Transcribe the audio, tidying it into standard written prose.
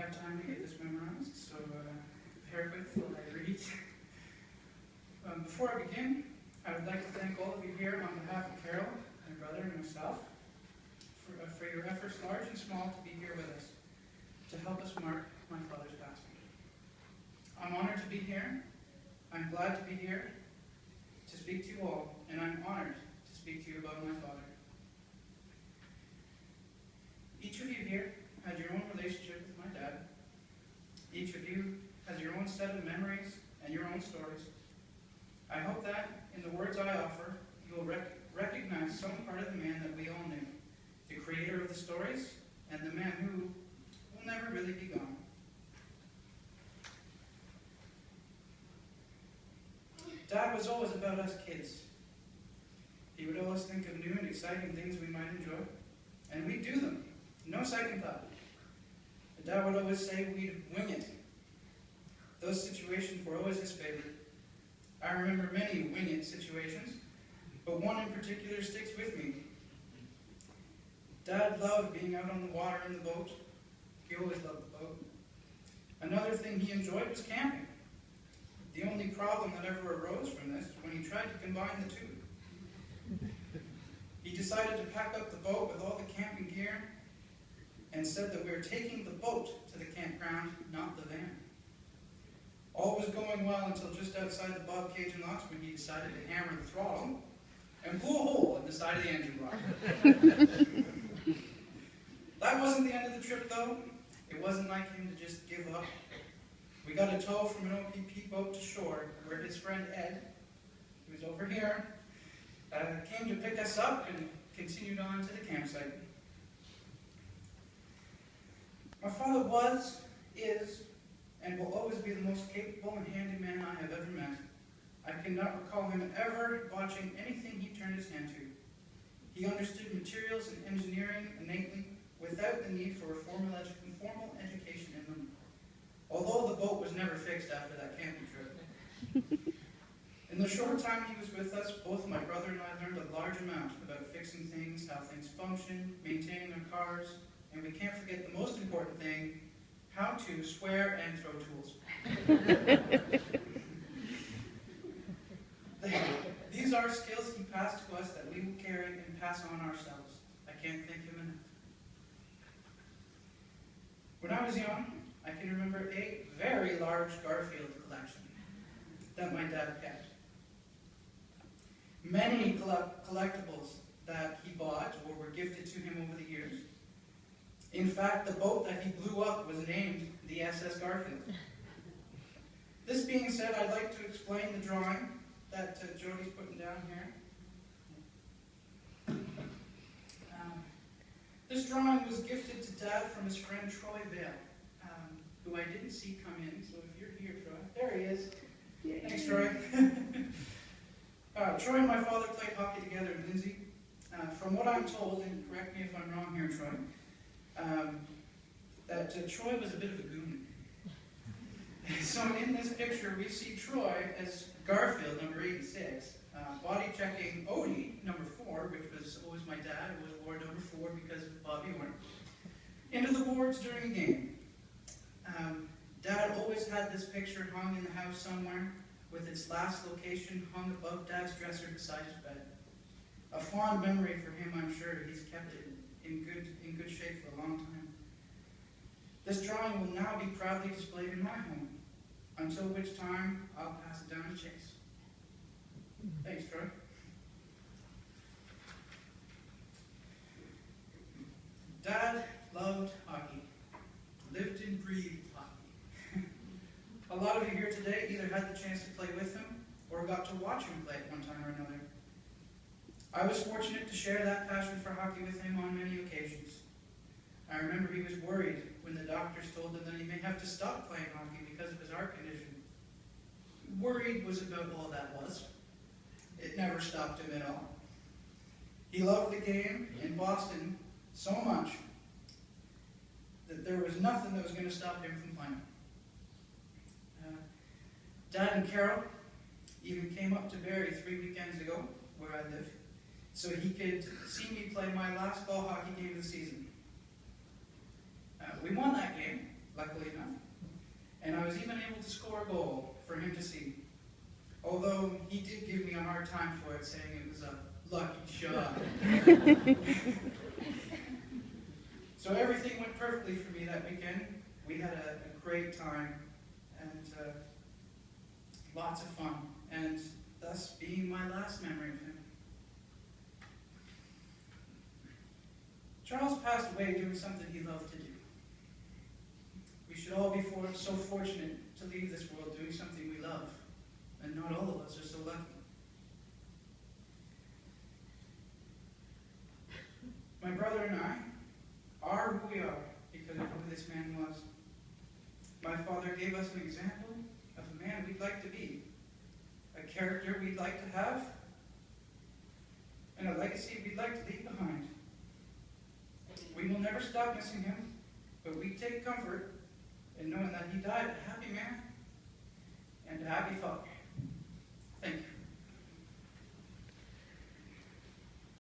have time to get this memorized, so bear with while I read. Before I begin, I would like to thank all of you here on behalf of Carol, my brother, and myself for your efforts, large and small, to be here with us, to help us mark my father's passing. I'm honored to be here. I'm glad to be here to speak to you all, and I'm honored to speak to you about my father. Each of you here has your own relationship with my dad. Each of you has your own set of memories and your own stories. I hope that, in the words I offer, you will recognize some part of the man that we all knew, the creator of the stories, and the man who will never really be gone. Dad was always about us kids. He would always think of new and exciting things we might enjoy, and we'd do them. No second thought. Dad would always say we'd wing it. Those situations were always his favorite. I remember many wing it situations, but one in particular sticks with me. Dad loved being out on the water in the boat. He always loved the boat. Another thing he enjoyed was camping. The only problem that ever arose from this was when he tried to combine the two. He decided to pack up the boat with all the camping gear and said that we were taking the boat to the campground, not the van. All was going well until just outside the bob cage and locks when he decided to hammer the throttle and blew a hole in the side of the engine block. That wasn't the end of the trip, though. It wasn't like him to just give up. We got a tow from an OPP boat to shore, where his friend Ed, who was over here, came to pick us up and continued on to the campsite. My father was, is, and will always be the most capable and handy man I have ever met. I cannot recall him ever botching anything he turned his hand to. He understood materials and engineering innately, without the need for a formal education in them. Although the boat was never fixed after that camping trip. In the short time he was with us, both my brother and I learned a large amount about fixing things, how things function, maintaining our cars, and we can't forget the most important thing, how to swear and throw tools. These are skills he passed to us that we will carry and pass on ourselves. I can't thank him enough. When I was young, I can remember a very large Garfield collection that my dad kept. Many collectibles that he bought or were gifted to him over the years. In fact, the boat that he blew up was named the SS Garfield. This being said, I'd like to explain the drawing that Jody's putting down here. This drawing was gifted to Dad from his friend Troy Vale, who I didn't see come in, so if you're here, Troy. There he is. Yay. Thanks, Troy. Troy and my father played hockey together in Lindsay. From what I'm told, and correct me if I'm wrong here, Troy, that Troy was a bit of a goon. So in this picture, we see Troy as Garfield, number 86, body checking Odie, number 4, which was always my dad, who was ward number 4 because of Bobby Orr, into the boards during a game. Dad always had this picture hung in the house somewhere, with its last location hung above Dad's dresser beside his bed. A fond memory for him, I'm sure. He's kept it in good shape for a long time. This drawing will now be proudly displayed in my home, until which time I'll pass it down to Chase. Thanks, Troy. Dad loved hockey, lived and breathed hockey. A lot of you here today either had the chance to play with him or got to watch him play at one time or another. I was fortunate to share that passion for hockey with him on many occasions. I remember he was worried when the doctors told him that he may have to stop playing hockey because of his heart condition. Worried was about all that was. It never stopped him at all. He loved the game in Boston so much that there was nothing that was going to stop him from playing. Dad and Carol even came up to Barrie 3 weekends ago, where I live, so he could see me play my last ball hockey game of the season. We won that game, luckily was even able to score a goal for him to see. Although he did give me a hard time for it, saying it was a lucky shot. So everything went perfectly for me that weekend. We had a great time and lots of fun, and thus being my last memory of him. Charles passed away doing something he loved to do. We should all be so fortunate to leave this world doing something we love, and not all of us are so lucky. My brother and I are who we are because of who this man was. My father gave us an example of a man we'd like to be, a character we'd like to have, and a legacy we'd like to leave behind. We will never stop missing him, but we take comfort in knowing that he died a happy man